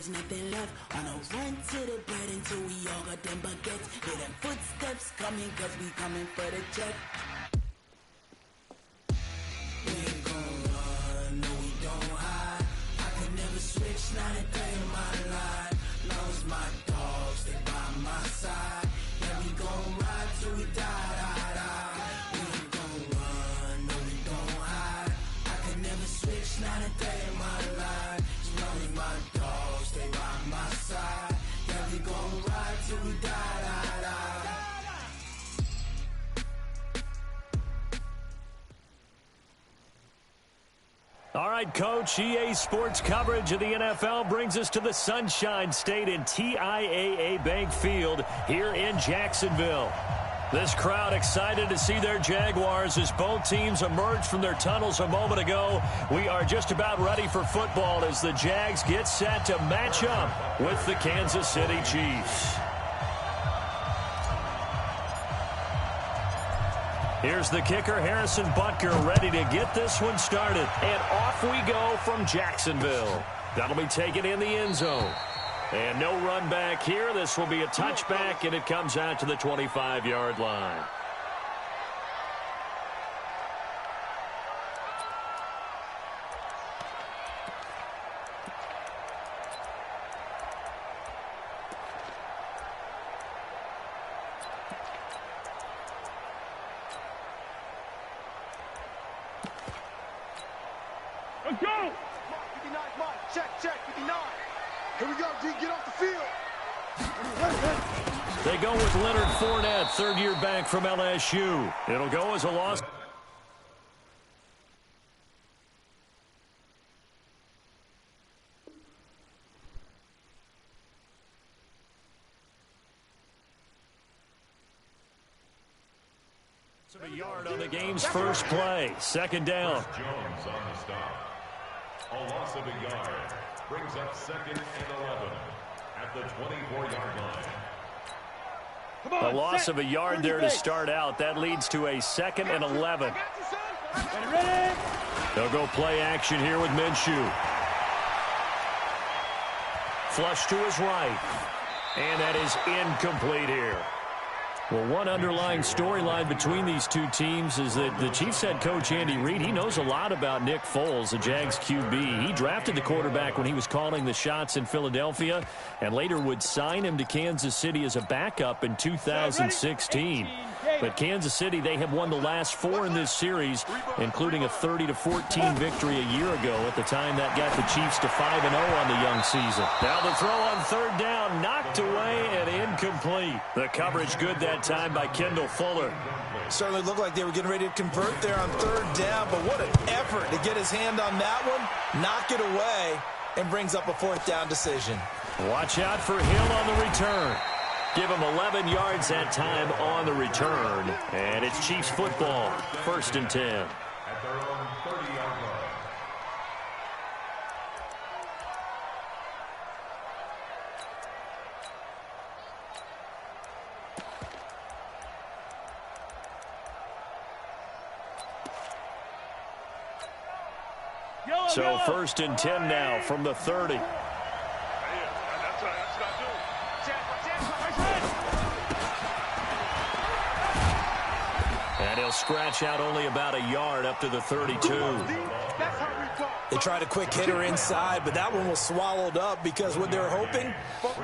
There's nothing left. On a run to the bed until we all got them baguettes. Hear them footsteps coming, cause we coming for the check. We ain't gon' run, no we don't hide. I could never switch, not a day in my life. Long as my dogs stay by my side. Yeah, we gon' ride till we die, die, die. We ain't gon' run, no we don't hide. I could never switch, not a day in my life. As long as my dogs stay by my side. Yeah, we gon' ride till we die, die, die. All right, Coach, EA Sports coverage of the NFL brings us to the Sunshine State in TIAA Bank Field here in Jacksonville. This crowd excited to see their Jaguars as both teams emerged from their tunnels a moment ago. We are just about ready for football as the Jags get set to match up with the Kansas City Chiefs. Here's the kicker, Harrison Butker, ready to get this one started. And off we go from Jacksonville. That'll be taken in the end zone. And no run back here. This will be a touchback, and it comes out to the 25-yard line. Let's go! 59, Mike. Check, 59. Here we go, D. Get off the field. They go with Leonard Fournette, third-year back from LSU. It'll go as a loss. A yard on the game's first play. Second down. Jones on the stop. A loss of a yard brings up second and 11 at the 24-yard line. A loss of a yard there to start out. That leads to a second and 11. They'll go play action here with Minshew. Flush to his right. And that is incomplete here. Well, one underlying storyline between these two teams is that the Chiefs head coach Andy Reid, he knows a lot about Nick Foles, the Jags QB. He drafted the quarterback when he was calling the shots in Philadelphia and later would sign him to Kansas City as a backup in 2016. But Kansas City, they have won the last 4 in this series, including a 30-14 victory a year ago at the time that got the Chiefs to 5-0 on the young season. Now the throw on third down, knocked away and incomplete. The coverage good that time by Kendall Fuller. Certainly looked like they were getting ready to convert there on third down, but what an effort to get his hand on that one, knock it away, and brings up a fourth down decision. Watch out for Hill on the return. Give him 11 yards that time on the return. And it's Chiefs football, 1st and 10. At their own 30-yard line. So 1st and 10 now from the 30. And he'll scratch out only about a yard up to the 32. They tried a quick hitter inside, but that one was swallowed up because what they're hoping,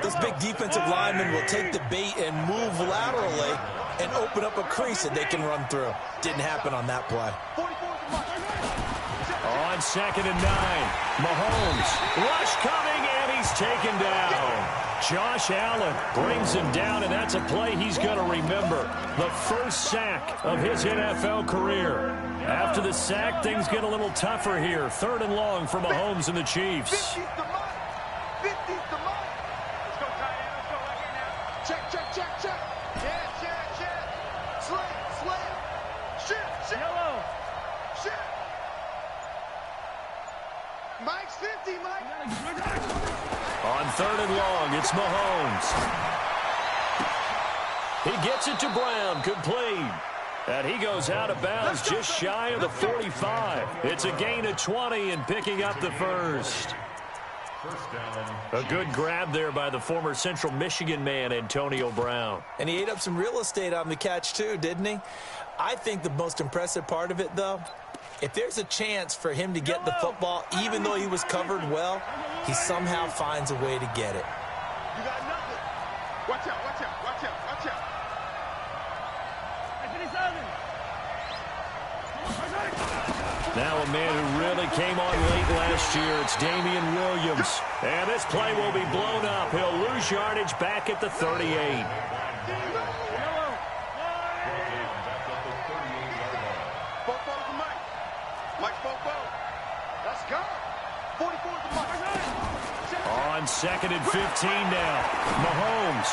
this big defensive lineman will take the bait and move laterally and open up a crease that they can run through. Didn't happen on that play. On 2nd and 9, Mahomes, rush coming, and he's taken down. Josh Allen brings him down, and that's a play he's going to remember. The first sack of his NFL career. After the sack, things get a little tougher here. 3rd and long for Mahomes and the Chiefs. 50's the mark. 50's the mark. Let's go, tight end. Let's go right here now. Check. Check. Slam. Shit. Yellow. Shit. Mike's 50, Mike. On 3rd and long, it's Mahomes. He gets it to Brown, complete. And he goes out of bounds just shy of the 45. It's a gain of 20 and picking up the first. First down. A good grab there by the former Central Michigan man, Antonio Brown. And he ate up some real estate on the catch too, didn't he? I think the most impressive part of it, though, if there's a chance for him to get the football, even though he was covered well, he somehow finds a way to get it. You got nothing. Watch out, watch out, watch out, watch out. Now a man who really came on late last year, it's Damian Williams. And this play will be blown up. He'll lose yardage back at the 38. Let's go. 44 to Mike. On 2nd and 15 now. Mahomes.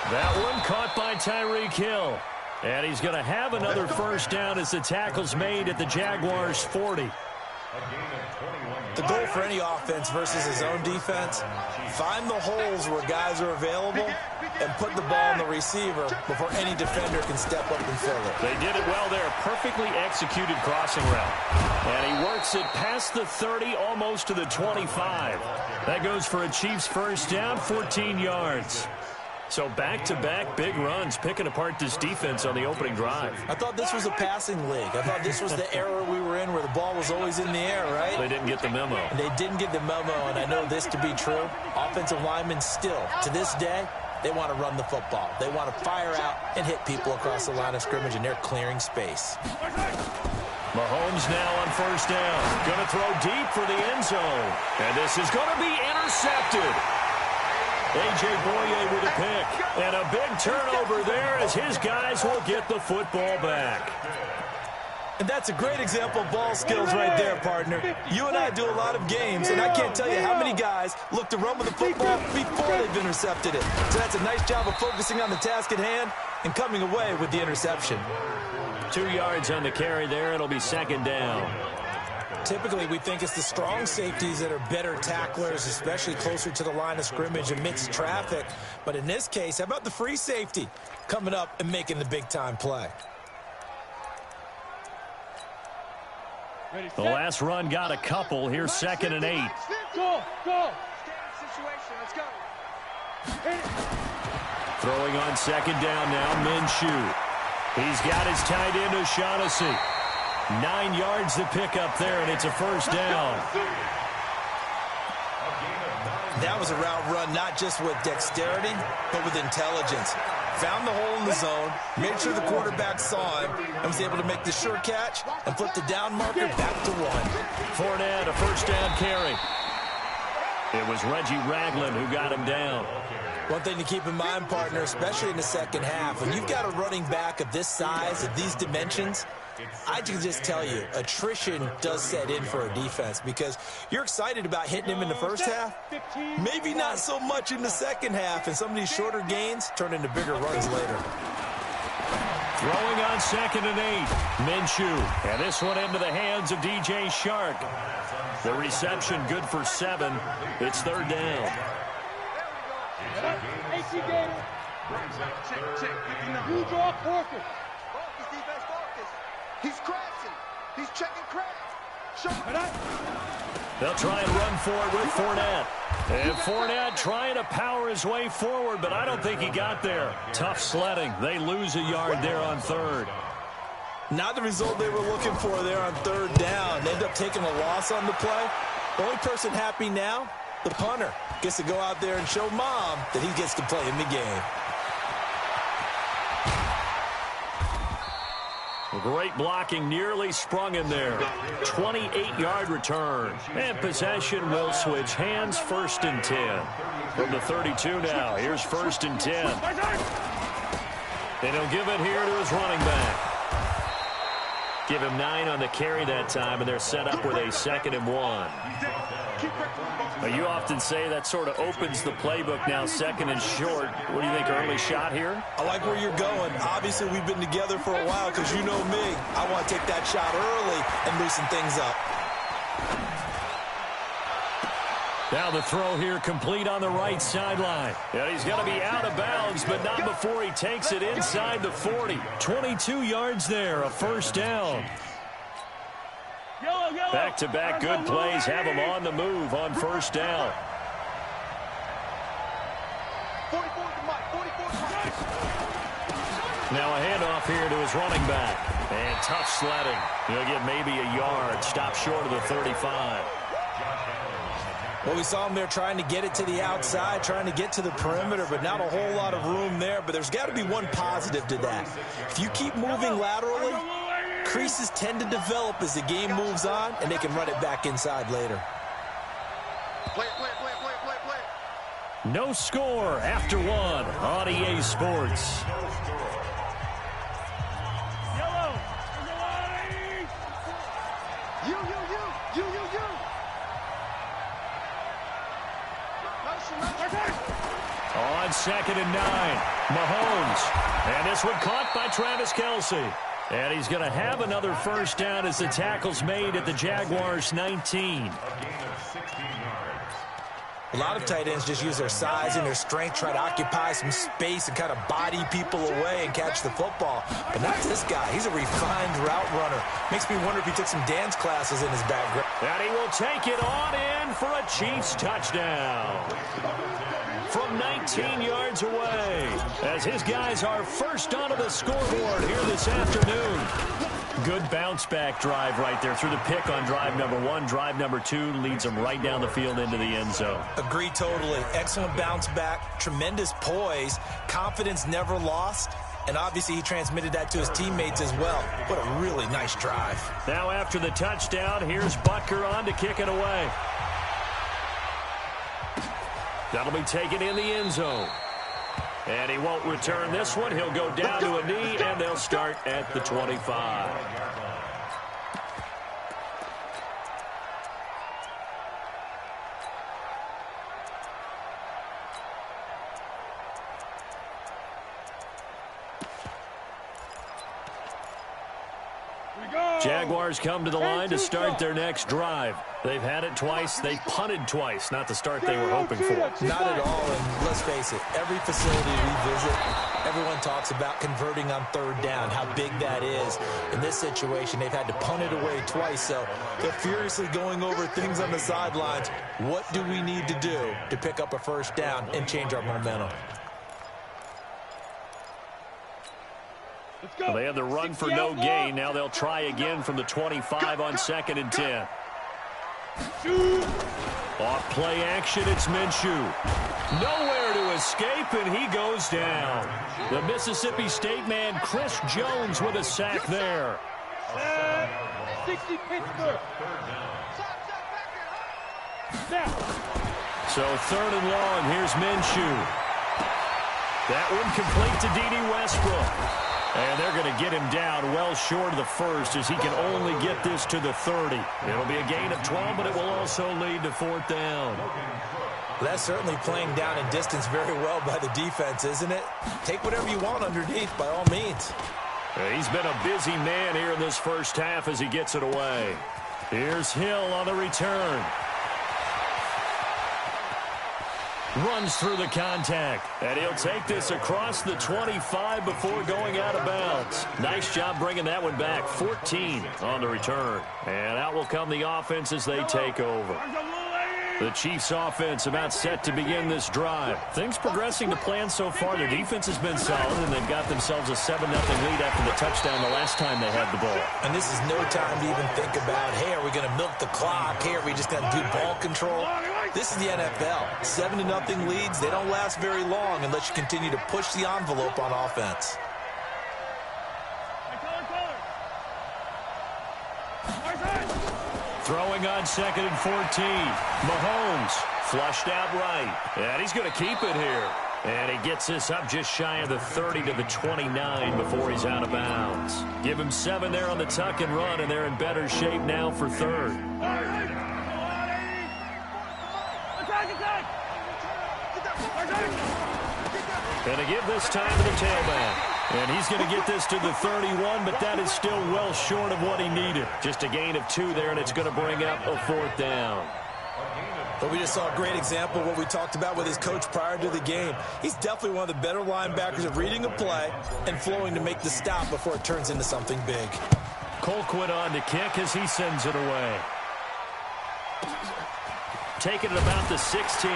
That one caught by Tyreek Hill. And he's going to have another first down as the tackle's made at the Jaguars' 40. The goal for any offense versus his own defense, find the holes where guys are available and put the ball in the receiver before any defender can step up and fill it. They did it well there. Perfectly executed crossing route. And he works it past the 30, almost to the 25. That goes for a Chiefs first down, 14 yards. So back-to-back big runs, picking apart this defense on the opening drive. I thought this was a passing league. I thought this was the era we were in where the ball was always in the air, right? They didn't get the memo. And they didn't get the memo, and I know this to be true. Offensive linemen still, to this day, they want to run the football. They want to fire out and hit people across the line of scrimmage, and they're clearing space. Mahomes now on first down. Going to throw deep for the end zone. And this is going to be intercepted. A.J. Boye with a pick. And a big turnover there as his guys will get the football back. And that's a great example of ball skills right there, partner. You and I do a lot of games, and I can't tell you how many guys look to run with the football before they've intercepted it. So that's a nice job of focusing on the task at hand and coming away with the interception. 2 yards on the carry there. It'll be second down. Typically, we think it's the strong safeties that are better tacklers, especially closer to the line of scrimmage amidst traffic. But in this case, how about the free safety coming up and making the big-time play? The last run got a couple. Here's 2nd and 8. Go, go. Situation, let's go. Throwing on second down now, Minshew. He's got his tight end, O'Shaughnessy. 9 yards to pick up there, and it's a first down. That was a route run not just with dexterity, but with intelligence. Found the hole in the zone, made sure the quarterback saw him, and was able to make the sure catch and flip the down marker back to 1. Fournette, a first down carry. It was Reggie Ragland who got him down. One thing to keep in mind, partner, especially in the second half, when you've got a running back of this size, of these dimensions, I can just tell you, attrition does set in for a defense because you're excited about hitting him in the first half. Maybe not so much in the second half, and some of these shorter gains turn into bigger runs later. Throwing on 2nd and 8. Minshew. And this one into the hands of DJ Shark. The reception good for 7. It's third down. You draw focus. Focus, defense, focus. He's crashing. He's checking crash. They'll try and run for it with Fournette. And Fournette trying to power his way forward, but I don't think he got there. Tough sledding. They lose a yard there on third. Not the result they were looking for there on third down. They end up taking a loss on the play. The only person happy now, the punter, gets to go out there and show mom that he gets to play in the game. Great blocking, nearly sprung in there. 28-yard return. And possession will switch hands, 1st and 10. From the 32 now, here's 1st and 10. And he'll give it here to his running back. Give him 9 on the carry that time, and they're set up with a 2nd and 1. You often say that sort of opens the playbook now, 2nd and short. What do you think, early shot here? I like where you're going. Obviously, we've been together for a while because you know me. I want to take that shot early and loosen things up. Now the throw here complete on the right sideline. And he's going to be out of bounds, but not before he takes it inside the 40. 22 yards there, a first down. Back-to-back good plays have him on the move on first down. 44 to Mike. 44 to Mike. Now a handoff here to his running back. And tough sledding. He'll get maybe a yard. Stop short of the 35. Well, we saw him there trying to get it to the outside, trying to get to the perimeter, but not a whole lot of room there. But there's got to be one positive to that. If you keep moving laterally, creases tend to develop as the game moves on, and they can run it back inside later. Play. No score after one on EA Sports. You. On 2nd and 9, Mahomes. And this one caught by Travis Kelce. And he's going to have another first down as the tackle's made at the Jaguars' 19. A lot of tight ends just use their size and their strength, try to occupy some space and kind of body people away and catch the football. But not this guy. He's a refined route runner. Makes me wonder if he took some dance classes in his background. And he will take it on in for a Chiefs touchdown. From 19 yards away, as his guys are first onto the scoreboard here this afternoon. Good bounce-back drive right there through the pick on drive number 1. Drive number 2 leads them right down the field into the end zone. Agree totally. Excellent bounce back, tremendous poise, confidence never lost, and obviously he transmitted that to his teammates as well. What a really nice drive. Now after the touchdown, here's Butker on to kick it away. That'll be taken in the end zone. And he won't return this one. He'll go down to a knee, and they'll start at the 25. Jaguars come to the line to start their next drive. They've had it twice. They've punted twice. Not the start they were hoping for. Not at all, and let's face it, every facility we visit, everyone talks about converting on third down, how big that is. In this situation, they've had to punt it away twice, so they're furiously going over things on the sidelines. What do we need to do to pick up a first down and change our momentum? Well, they had the run for no gain. Now they'll try again from the 25 on 2nd and 10. Off play action, it's Minshew. Nowhere to escape, and he goes down. The Mississippi State man, Chris Jones, with a sack there. 60 Pittsburgh. So 3rd and long, here's Minshew. That one complete to D.D. Westbrook. And they're going to get him down well short of the first as he can only get this to the 30. It'll be a gain of 12, but it will also lead to 4th down. That's certainly playing down in distance very well by the defense, isn't it? Take whatever you want underneath, by all means. He's been a busy man here in this first half as he gets it away. Here's Hill on the return. Runs through the contact, and he'll take this across the 25 before going out of bounds. Nice job bringing that one back. 14 on the return. And out will come the offense as they take over. The Chiefs offense about set to begin this drive. Things progressing to plan so far. Their defense has been solid, and they've got themselves a 7-0 lead after the touchdown the last time they had the ball. And this is no time to even think about, hey, are we going to milk the clock? Hey, are we just going to do ball control? This is the NFL. 7-0 leads, they don't last very long unless you continue to push the envelope on offense. Throwing on 2nd and 14. Mahomes flushed out right. And he's going to keep it here. And he gets this up just shy of the 30 to the 29 before he's out of bounds. Give him 7 there on the tuck and run, and they're in better shape now for 3rd. Going to give this time to the tailback. And he's going to get this to the 31, but that is still well short of what he needed. Just a gain of 2 there, and it's going to bring up a 4th down. But we just saw a great example of what we talked about with his coach prior to the game. He's definitely one of the better linebackers at reading a play and flowing to make the stop before it turns into something big. Colquitt on to kick as he sends it away. Taking it about the 16.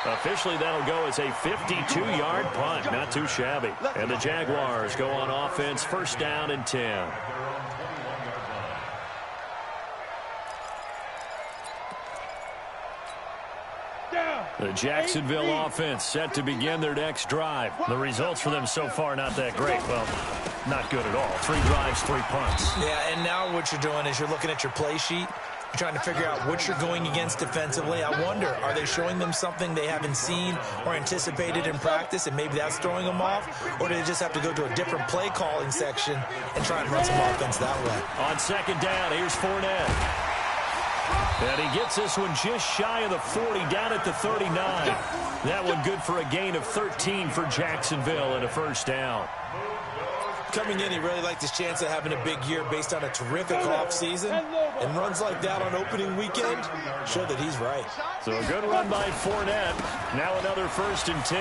Officially, that'll go as a 52-yard punt. Not too shabby. And the Jaguars go on offense, first down and 10. The Jacksonville offense set to begin their next drive. The results for them so far not that great. Well, not good at all. 3 drives, 3 punts. Yeah, and now what you're doing is you're looking at your play sheet. You're trying to figure out what you're going against defensively. I wonder, are they showing them something they haven't seen or anticipated in practice, and maybe that's throwing them off? Or do they just have to go to a different play calling section and try and run some offense that way? On second down, here's Fournette. And he gets this one just shy of the 40, down at the 39. That one good for a gain of 13 for Jacksonville and a first down. Coming in, he really liked his chance of having a big year based on a terrific offseason. And runs like that on opening weekend show that he's right. So a good run by Fournette. Now another first and 10.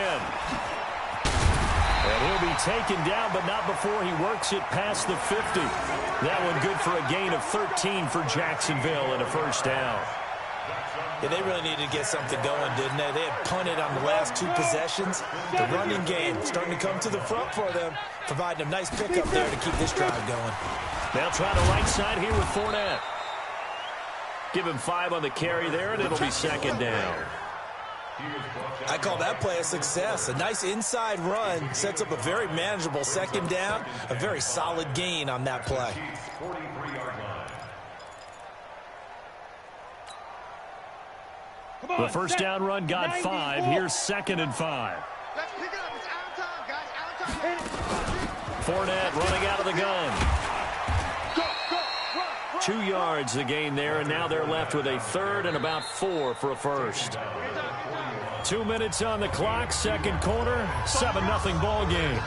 And he'll be taken down, but not before he works it past the 50. That one good for a gain of 13 for Jacksonville and a first down. Yeah, they really needed to get something going, didn't they? They had punted on the last 2 possessions. The running game starting to come to the front for them, providing a nice pickup there to keep this drive going. They'll try the right side here with Fournette. Give him 5 on the carry there, and it'll be second down. I call that play a success. A nice inside run sets up a very manageable second down, a very solid gain on that play. The first down run got 5. Here's second and 5. Let's pick it up. It's out of time, guys. Out of time. Fournette running out of the gun. Go, run. 2 yards the gain there, and now they're left with a 3rd and about 4 for a first. 2 minutes on the clock, second quarter, 7-0 ball game.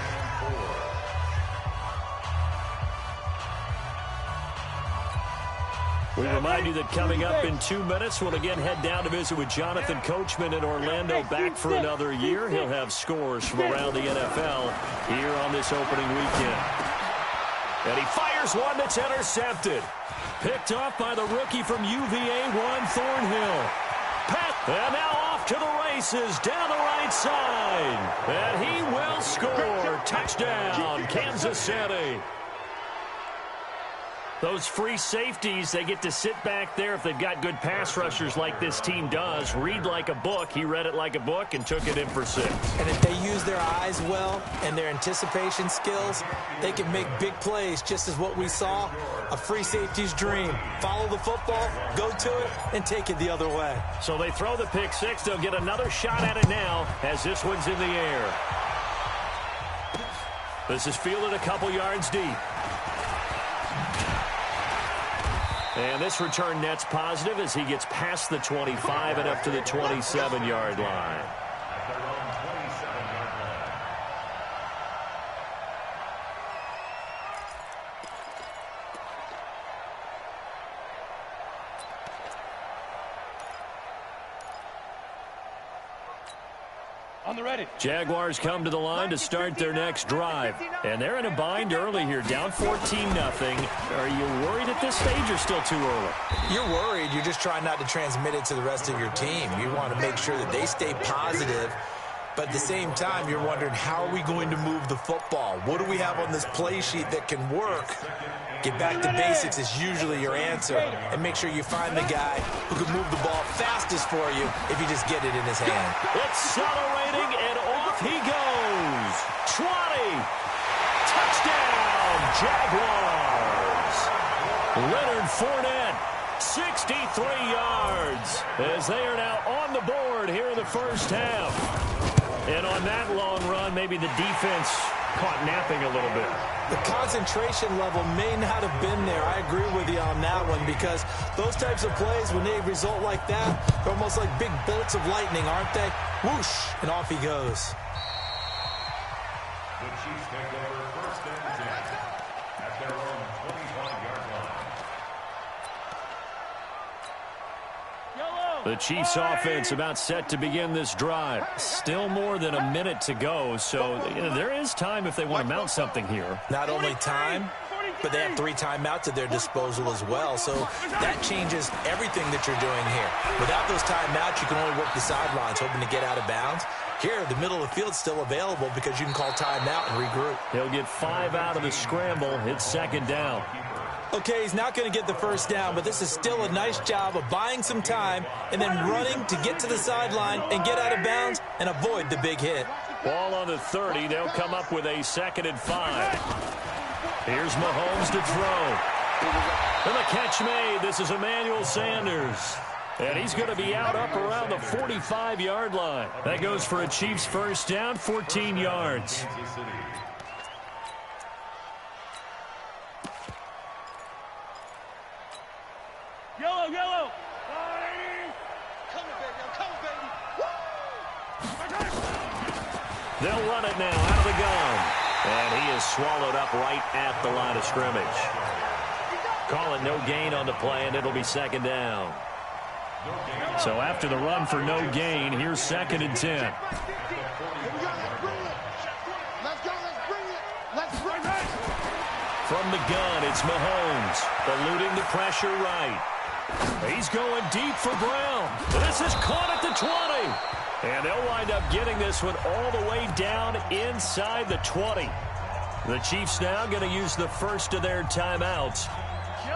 We remind you that coming up in 2 minutes, we'll again head down to visit with Jonathan Coachman in Orlando, back for another year. He'll have scores from around the NFL here on this opening weekend. And he fires one that's intercepted. Picked off by the rookie from UVA, Juan Thornhill. And now off to the races down the right side. And he will score. Touchdown, Kansas City. Those free safeties, they get to sit back there if they've got good pass rushers like this team does. Read like a book. He read it like a book and took it in for 6. And if they use their eyes well and their anticipation skills, they can make big plays, just as what we saw. A free safety's dream. Follow the football, go to it, and take it the other way. So they throw the pick 6. They'll get another shot at it now as this one's in the air. This is fielded a couple yards deep. And this return net's positive as he gets past the 25 and up to the 27-yard line. On the ready. Jaguars come to the line to start their next drive. And they're in a bind early here, down 14-0. Are you worried at this stage or still too early? You're worried. You're just trying not to transmit it to the rest of your team. You want to make sure that they stay positive. But at the same time, you're wondering, how are we going to move the football? What do we have on this play sheet that can work? Get back to basics is usually your answer. And make sure you find the guy who can move the ball fastest for you if you just get it in his hand. Accelerating, and off he goes. 20. Touchdown, Jaguars. Leonard Fournette, 63 yards, as they are now on the board here in the first half. And on that long run, maybe the defense caught napping a little bit. The concentration level may not have been there. I agree with you on that one, because those types of plays, when they result like that, they're almost like big bolts of lightning, aren't they? Whoosh, and off he goes. The Chiefs take over first and 10 at their own 25-yard line. The Chiefs offense about set to begin this drive. Still more than a minute to go, so there is time if they want to mount something here. Not only time, but they have 3 timeouts at their disposal as well. So that changes everything that you're doing here. Without those timeouts, you can only work the sidelines, hoping to get out of bounds. Here, the middle of the field's still available because you can call timeout and regroup. He'll get 5 out of the scramble. It's second down. Okay, he's not going to get the first down, but this is still a nice job of buying some time and then running to get to the sideline and get out of bounds and avoid the big hit. Ball on the 30. They'll come up with a 2nd and 5. Here's Mahomes to throw. And the catch made. This is Emmanuel Sanders. And he's going to be out up around the 45-yard line. That goes for a Chiefs first down, 14 yards. Yellow. Come on, baby. Woo! They'll run it now out of the gun. And he is swallowed up right at the line of scrimmage. Call it no gain on the play, and it'll be second down. So after the run for no gain, here's 2nd and 10. From the gun, it's Mahomes, eluding the pressure right. He's going deep for Brown. This is caught at the 20. And they'll wind up getting this one all the way down inside the 20. The Chiefs now going to use the first of their timeouts,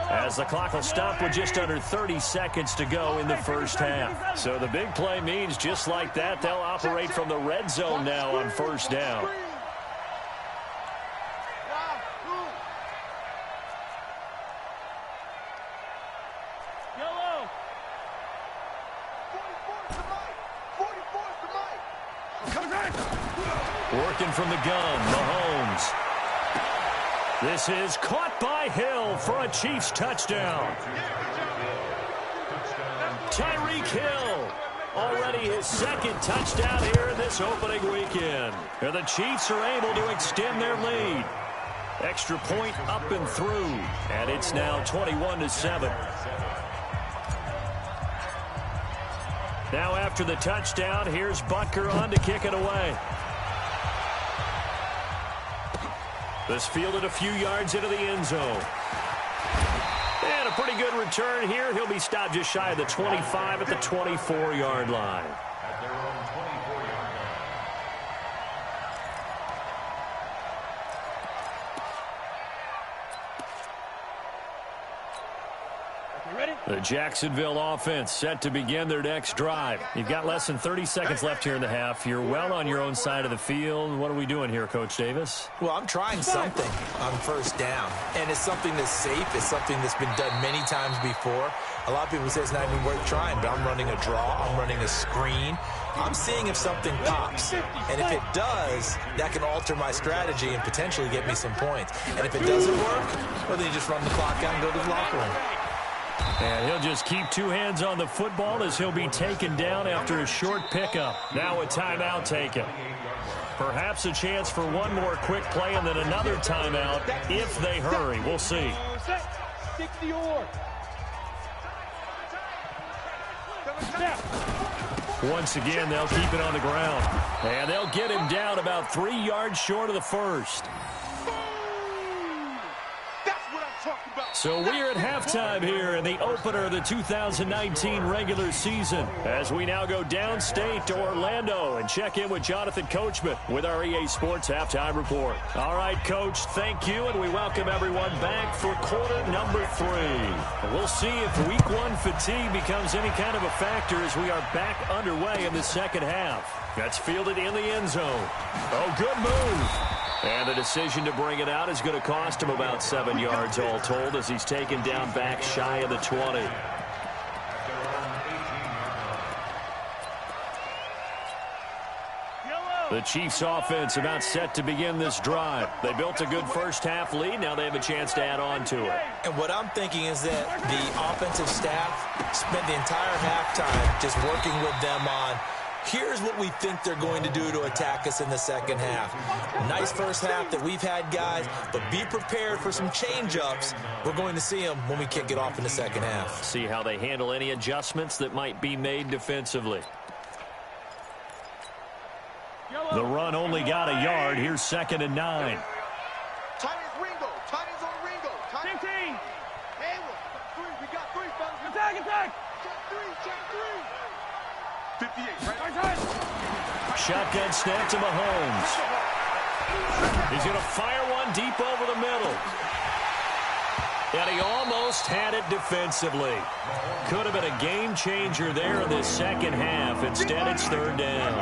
as the clock will stop with just under 30 seconds to go in the first half. So the big play means just like that, they'll operate from the red zone now on first down. Working from the gun, Mahomes. This is caught by Hill for a Chiefs touchdown. Tyreek Hill, already his 2nd touchdown here in this opening weekend. And the Chiefs are able to extend their lead. Extra point up and through, and it's now 21-7. Now after the touchdown, here's Butker on to kick it away. This fielded a few yards into the end zone. And a pretty good return here. He'll be stopped just shy of the 25 at the 24-yard line. At their own 24-yard line. The Jacksonville offense set to begin their next drive. You've got less than 30 seconds left here in the half. You're well on your own side of the field. What are we doing here, Coach Davis? Well, I'm trying something on first down, and it's something that's safe. It's something that's been done many times before. A lot of people say it's not even worth trying, but I'm running a draw. I'm running a screen. I'm seeing if something pops, and if it does, that can alter my strategy and potentially get me some points. And if it doesn't work, well, then you just run the clock out and go to the locker room. And he'll just keep 2 hands on the football as he'll be taken down after a short pickup. Now a timeout taken. Perhaps a chance for one more quick play and then another timeout if they hurry. We'll see. Once again, they'll keep it on the ground. And they'll get him down about 3 yards short of the first. So we're at halftime here in the opener of the 2019 regular season, as we now go downstate to Orlando and check in with Jonathan Coachman with our EA Sports Halftime Report. All right, Coach, thank you, and we welcome everyone back for quarter number 3. We'll see if week 1 fatigue becomes any kind of a factor as we are back underway in the second half. That's fielded in the end zone. Oh, good move. And the decision to bring it out is going to cost him about 7 yards all told as he's taken down back shy of the 20. The Chiefs offense about set to begin this drive. They built a good first half lead. Now they have a chance to add on to it. And what I'm thinking is that the offensive staff spent the entire halftime just working with them on, here's what we think they're going to do to attack us in the second half. Nice first half that we've had, guys, but be prepared for some change-ups. We're going to see them when we kick it off in the second half. See how they handle any adjustments that might be made defensively. The run only got a yard. Here's 2nd and 9. Tight ends Ringo. Tight ends on Ringo. Shotgun snap to Mahomes. He's going to fire one deep over the middle. And he almost had it defensively. Could have been a game changer there in this second half. Instead, it's third down.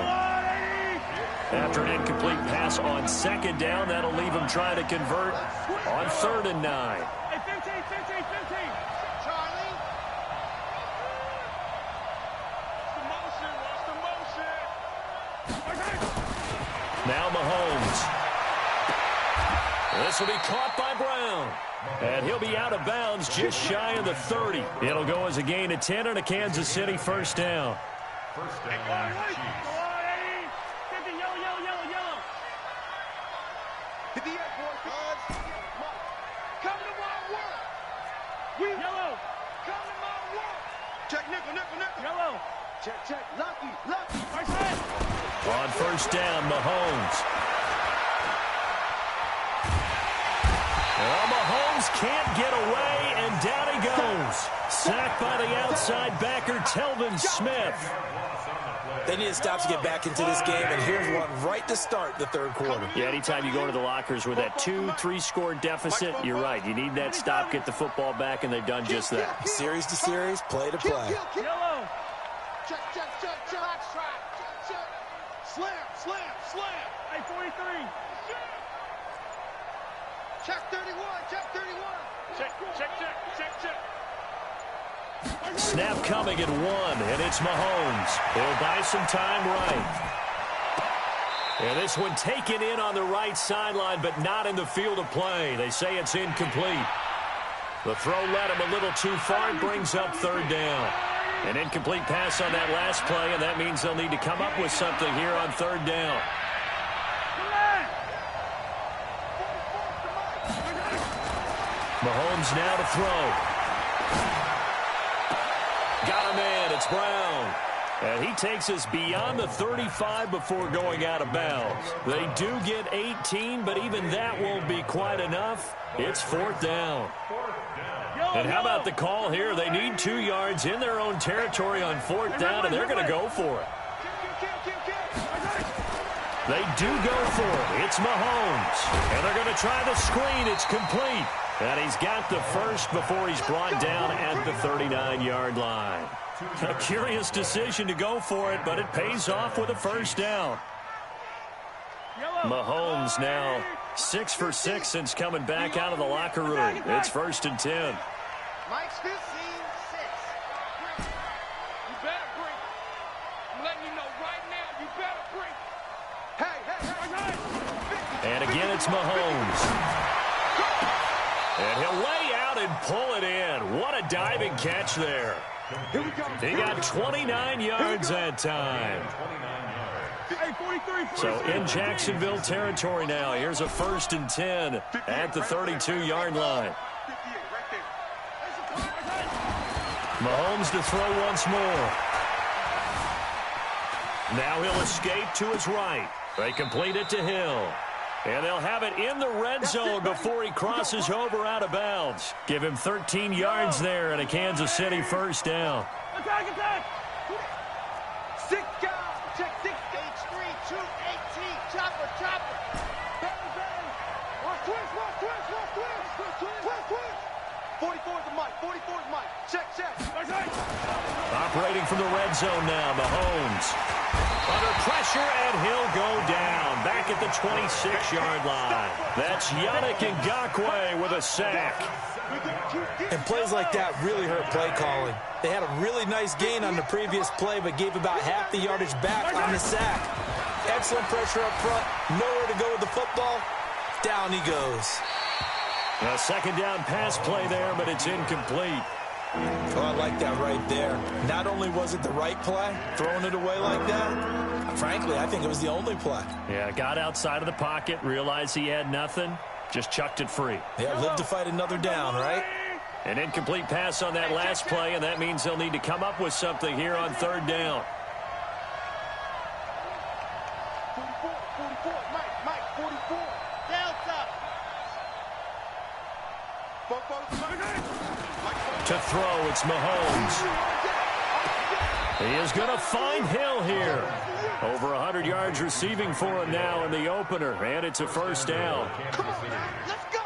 After an incomplete pass on second down, that'll leave him trying to convert on 3rd and 9. Hey, 15. Charlie. Watch the motion. Now Mahomes. This will be caught by Brown. And he'll be out of bounds just shy of the 30. It'll go as a gain of 10 and a Kansas City first down. First down, Chiefs. Hit the air, boys. Come to my work. Yellow. Come to my work. Check, nickel. Yellow. Check. Lucky. On first down, Mahomes. Well, Mahomes can't get away, and down he goes. Sacked by the outside backer, Telvin Smith. They need to stop to get back into this game, and here's one right to start the third quarter. Yeah, anytime you go into the lockers with that 2-3 score deficit, you're right. You need that stop, get the football back, and they've done just that. Series to series, play to play. Yellow. Check. Slam. Hey, 43. Check 31. Check. Snap coming at 1, and it's Mahomes. He'll buy some time right. And this one taken in on the right sideline, but not in the field of play. They say it's incomplete. The throw led him a little too far and brings up third down. An incomplete pass on that last play, and that means they'll need to come up with something here on third down. Mahomes now to throw. Got a man, it's Brown. And he takes us beyond the 35 before going out of bounds. They do get 18, but even that won't be quite enough. It's 4th down. And how about the call here? They need 2 yards in their own territory on 4th down, and they're going to go for it. They do go for it. It's Mahomes. And they're going to try the screen. It's complete. And he's got the first before he's brought down at the 39-yard line. A curious decision to go for it, but it pays off with a first down. Mahomes now 6 for 6 since coming back out of the locker room. It's 1st and 10. Mike's 15, 6. You better bring. I'm letting you know right now, you better bring. Hey. And again, it's Mahomes. And he'll lay out and pull it in. What a diving catch there. He got 29 yards that time. So in Jacksonville territory now. Here's a 1st and 10 at the 32-yard line. Mahomes to throw once more. Now he'll escape to his right. They complete it to Hill. And they'll have it in the red zone before he crosses over out of bounds. Give him 13 yards there and a Kansas City first down. Attack! 6 guys. Check 6, H3, 2, 18. Chopper. Bang. Watch twist. 44's the mic. Check. Operating from the red zone now, Mahomes. Under pressure, and he'll go down. Back at the 26-yard line. That's Yannick Ngakoue with a sack. And plays like that really hurt play calling. They had a really nice gain on the previous play, but gave about half the yardage back on the sack. Excellent pressure up front. Nowhere to go with the football. Down he goes. A second down pass play there, but it's incomplete. Oh, I like that right there. Not only was it the right play, throwing it away like that, frankly, I think it was the only play. Yeah, got outside of the pocket, realized he had nothing, just chucked it free. Yeah, live to fight another down, right? An incomplete pass on that last play, and that means they'll need to come up with something here on third down. 44, Mike, 44. Delta. To throw, it's Mahomes. He is going to find Hill here. Over 100 yards receiving for him now in the opener, and it's a first down. Come on, man. Let's go.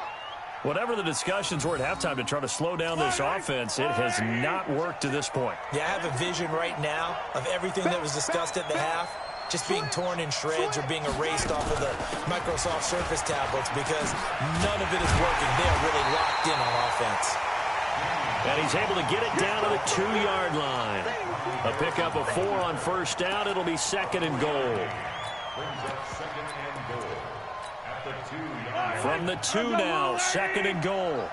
Whatever the discussions were at halftime to try to slow down this offense, it has not worked to this point. Yeah, I have a vision right now of everything that was discussed at the half just being torn in shreds or being erased off of the Microsoft Surface tablets because none of it is working. They are really locked in on offense. And he's able to get it down to the 2-yard line. A pickup of 4 on first down. It'll be second and goal. Brings up second and goal at the 2-yard. From the 2 now, second and goal.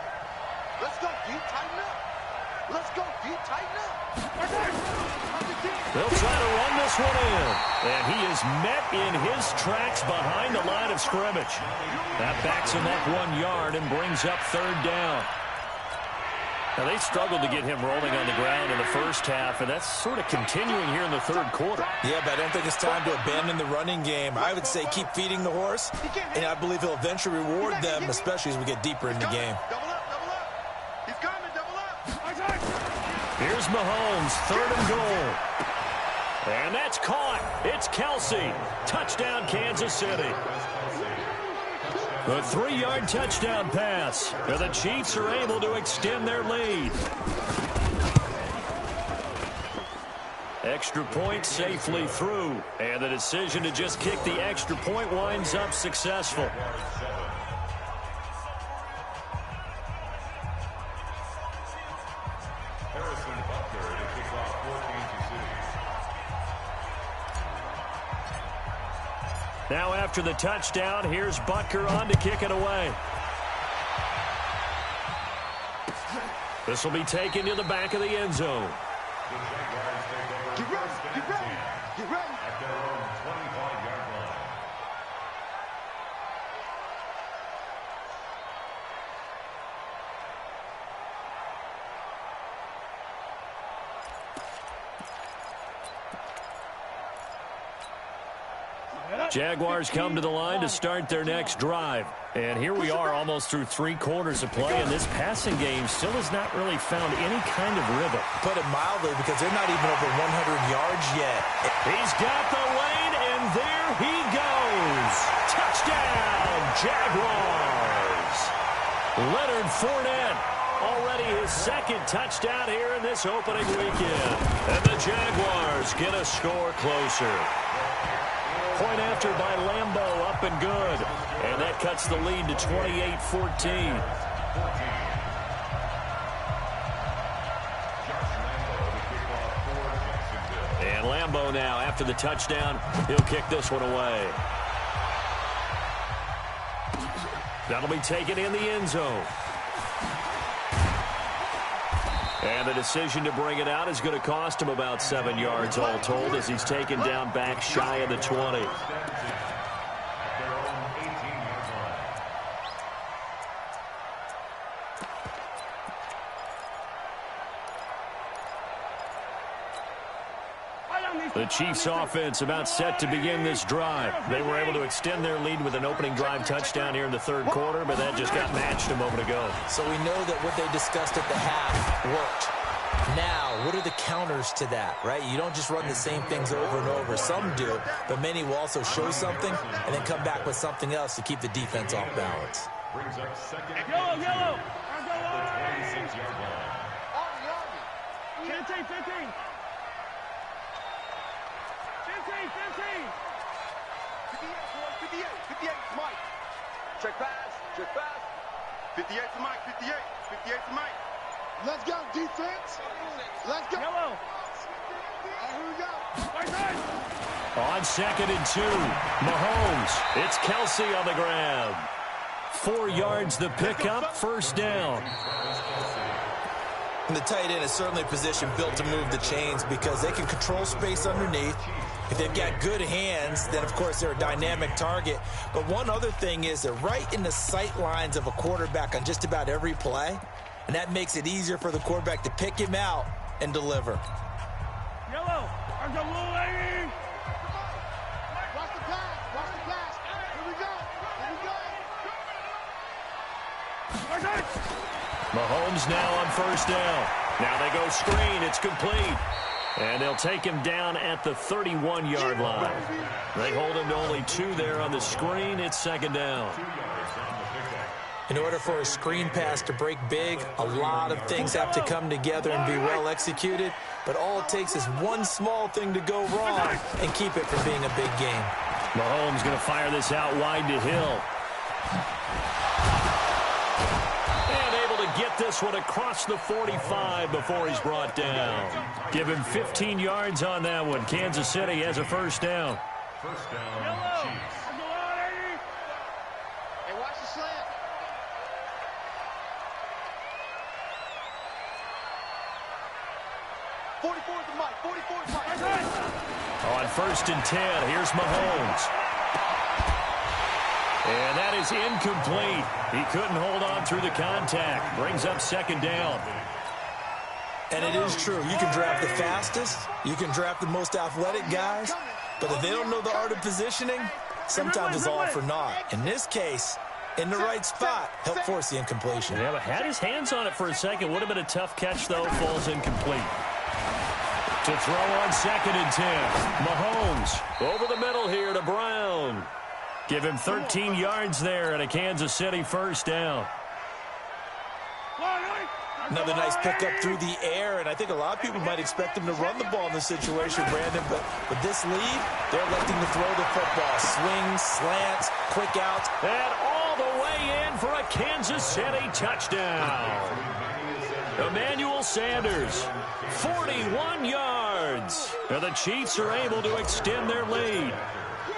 Let's go, D. Tighten up. Let's go, D. Tighten up. They'll try to run this one in. And he is met in his tracks behind the line of scrimmage. That backs him up 1 yard and brings up third down. Now, they struggled to get him rolling on the ground in the first half, and that's sort of continuing here in the third quarter. Yeah, but I don't think it's time to abandon the running game. I would say keep feeding the horse, and I believe he'll eventually reward them, especially as we get deeper in the game. Double up, double up. He's coming, double up. Here's Mahomes, third and goal. And that's caught. It's Kelsey. Touchdown, Kansas City. The 3-yard touchdown pass. And the Chiefs are able to extend their lead. Extra point safely through. And the decision to just kick the extra point winds up successful. Now after the touchdown, here's Butker on to kick it away. This will be taken to the back of the end zone. Get ready, get ready, get ready. At their own 25-yard line. Jaguars come to the line to start their next drive. And here we are almost through 3 quarters of play, and this passing game still has not really found any kind of rhythm. Put it mildly, because they're not even over 100 yards yet. He's got the lane, and there he goes. Touchdown, Jaguars. Leonard Fournette, already his second touchdown here in this opening weekend. And the Jaguars get a score closer. Point after by Lambeau, up and good. And that cuts the lead to 28-14. And Lambeau now, after the touchdown, he'll kick this one away. That'll be taken in the end zone. And the decision to bring it out is going to cost him about 7 yards all told as he's taken down back shy of the 20. The Chiefs offense about set to begin this drive. They were able to extend their lead with an opening drive touchdown here in the third quarter, but that just got matched a moment ago. So we know that what they discussed at the half worked. Now, what are the counters to that, right? You don't just run the same things over and over. Some do, but many will also show something and then come back with something else to keep the defense off balance. Brings up second. Yellow, yellow. The 26-yard line. 15, 15. 58, Mike. Check pass. 58 to Mike, 58 to Mike. Let's go, defense. Let's go. Yellow. Here we go. On second and 2, Mahomes. It's Kelsey on the ground. 4 yards the pickup, first down. And the tight end is certainly a position built to move the chains because they can control space underneath. If they've got good hands, then, of course, they're a dynamic target. But one other thing is they're right in the sight lines of a quarterback on just about every play, and that makes it easier for the quarterback to pick him out and deliver. Yellow, I'm the little lady. Watch the pass. Here we go. Mahomes now on first down. Now they go screen. It's complete. And they'll take him down at the 31-yard line. They hold him to only 2 there on the screen. It's second down. In order for a screen pass to break big, a lot of things have to come together and be well executed. But all it takes is one small thing to go wrong and keep it from being a big game. Mahomes going to fire this out wide to Hill. And able to get this one across the 45 before he's brought down. Give him 15 yards on that one. Kansas City has a first down. First down, Chiefs. Hey, watch the slant. On first and 10, here's Mahomes. And that is incomplete. He couldn't hold on through the contact. Brings up second down. And it is true. You can draft the fastest. You can draft the most athletic guys. But if they don't know the art of positioning, sometimes it's all for naught. In this case, in the right spot, help force the incompletion. Yeah, but had his hands on it for a second. Would have been a tough catch, though. Falls incomplete. To throw on second and 10. Mahomes over the middle here to Brown. Give him 13 yards there and a Kansas City first down. Another nice pickup through the air, and I think a lot of people might expect him to run the ball in this situation, Brandon, but with this lead, they're electing to throw the football. Swings, slants, quick outs. And all the way in for a Kansas City touchdown. Emmanuel Sanders, 41 yards. And the Chiefs are able to extend their lead.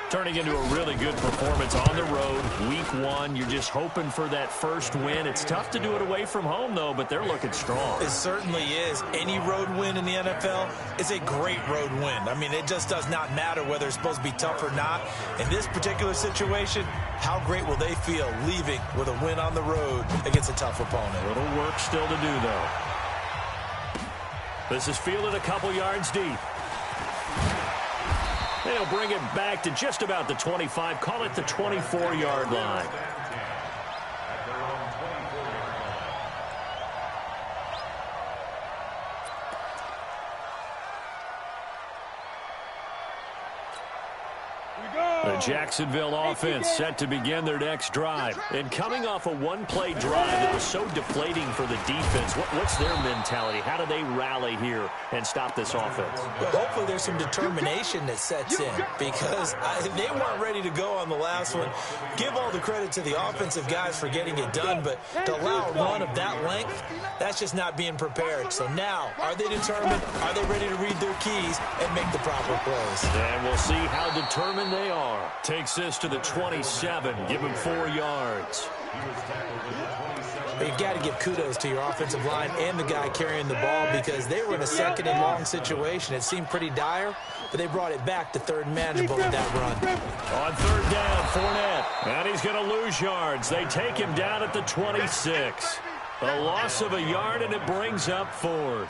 Turning into a really good performance on the road. Week 1, you're just hoping for that first win. It's tough to do it away from home, though, but they're looking strong. It certainly is. Any road win in the NFL is a great road win. I mean, it just does not matter whether it's supposed to be tough or not. In this particular situation, how great will they feel leaving with a win on the road against a tough opponent? A little work still to do, though. This is fielded a couple yards deep. They'll bring it back to just about the 25. Call it the 24-yard line. The Jacksonville offense set to begin their next drive. And coming off a one-play drive that was so deflating for the defense, what's their mentality? How do they rally here and stop this offense? Well, hopefully there's some determination that sets in because they weren't ready to go on the last one. Give all the credit to the offensive guys for getting it done, but to allow a run of that length, that's just not being prepared. So now, are they determined? Are they ready to read their keys and make the proper plays? And we'll see how determined they are. Takes this to the 27. Give him 4 yards. You've got to give kudos to your offensive line and the guy carrying the ball because they were in a second and long situation. It seemed pretty dire, but they brought it back to third and manageable with that run. On third down, Fournette. And he's going to lose yards. They take him down at the 26. A loss of a yard, and it brings up 4th.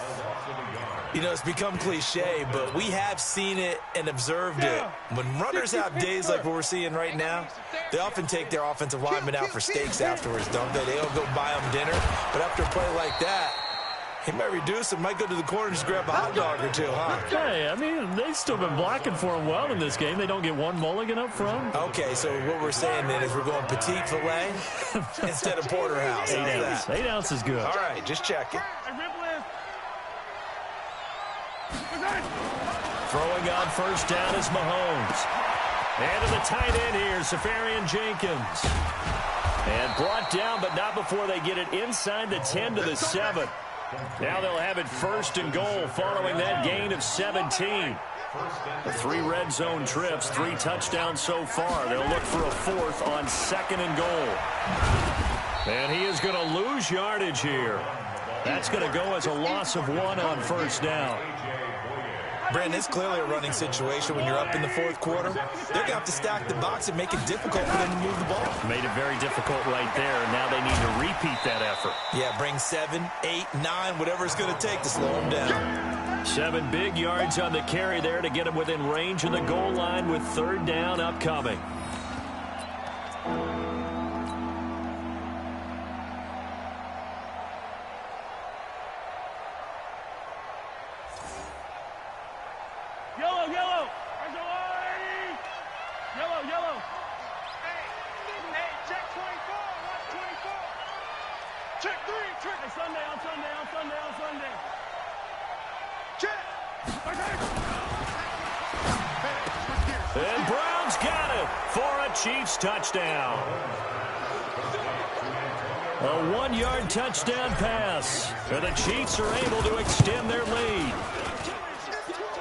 You know, it's become cliche, but we have seen it and observed it. When runners have days like what we're seeing right now, they often take their offensive linemen out for steaks afterwards, don't they? They don't go buy them dinner. But after a play like that, he might reduce and might go to the corner and just grab a hot dog or two, huh? Hey, I mean, they've still been blocking for him well in this game. They don't get one mulligan up front. Okay, so what we're saying then is we're going petite filet instead of porterhouse. 8 ounces. 8 ounces is good. All right, just checking. Throwing on first down is Mahomes. And to the tight end here, Safarian Jenkins. And brought down, but not before they get it inside the 10 to the 7. Now they'll have it first and goal following that gain of 17. The 3 red zone trips, 3 touchdowns so far. They'll look for a 4th on second and goal. And he is going to lose yardage here. That's going to go as a loss of 1 on first down. Brandon, it's clearly a running situation when you're up in the 4th quarter. They're going to have to stack the box and make it difficult for them to move the ball. Made it very difficult right there. Now they need to repeat that effort. Yeah, bring 7, 8, 9, whatever it's going to take to slow them down. 7 big yards on the carry there to get him within range of the goal line with third down upcoming. Check 3, check. Hey, Sunday. Check. And Brown's got it for a Chiefs touchdown. A 1-yard touchdown pass. And the Chiefs are able to extend their lead.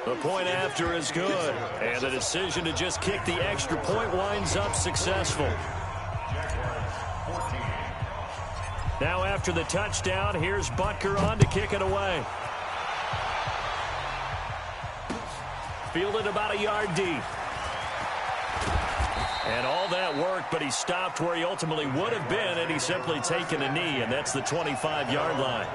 The point after is good. And the decision to just kick the extra point winds up successful. Now after the touchdown, here's Butker on to kick it away. Fielded about a yard deep. And all that work, but he stopped where he ultimately would have been, and he's simply taken a knee, and that's the 25-yard line.